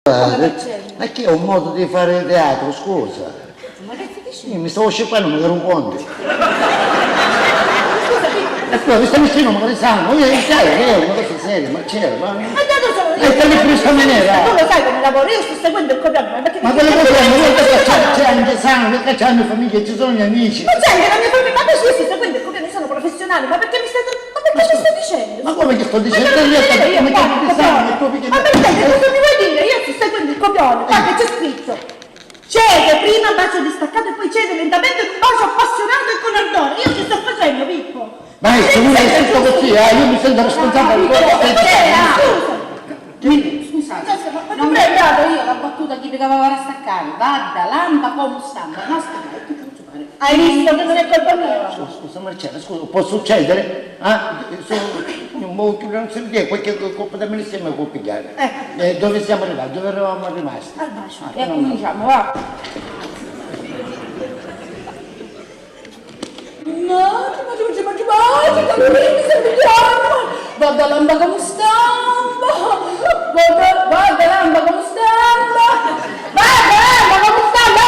Ma che è un modo di fare teatro, scusa. Ma che ti dici? Io mi stavo sceppando, magari un conto. Scusa, E poi mi sta vicino, magari sangue. Io sai, è una cosa seria, ma c'era, ma... ma dato sono io. E te in questa maniera. Tu lo sai come lavoro, io sto seguendo il copione, perché... Ma quello che c'è anche sangue, che c'hanno famiglia, ci sono gli amici. Ma c'è anche la mia famiglia, ma adesso io sto seguendo il copione, sono professionale, ma perché mi stai... Ma perché mi stai dicendo? Ma come che sto dicendo? Ma Io perché io come qua, che ti sangue, tu che... ma perché che cosa mi vuoi dire? Io sto seguendo il copione, guarda c'è scritto. Cede prima bacio distaccato e poi cede lentamente un bacio appassionato e con ardore. Io che sto facendo, Pippo? Ma è sicuro che è tutto così, io mi sento responsabile di quello che stai dicendo. Scusate, non mi ho dato io la battuta che doveva fare staccare. Vada, lamba come stamba. No, Hai visto che non è colpa mia? Scusa Marcella, scusa, può succedere? Non si vede, qualche colpa del ministero mi può pigliare. Dove siamo arrivati? Dove eravamo rimasti? Al bacio. E cominciamo, va. No, mi serviamo. Vada, lamba come stamba. Vada, lamba come stamba. Vada, lamba come stamba.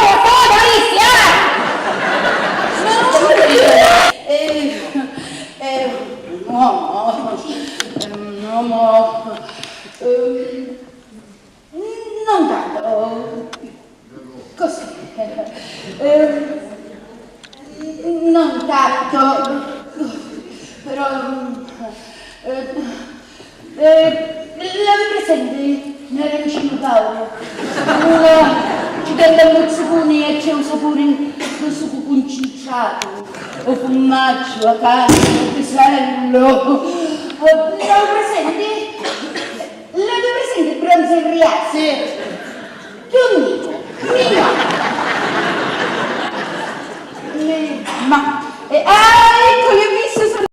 Non tanto, così, non tanto, però l'avevi presente l'arancino Paolo? Ci danno mozziconi e c'è un sapore di succo concicciato, o formaggio, a carne, o pisello. L'avevi presente? L'avevi presente il pranzo in Riace? Tuo amico, mio. Ma, ecco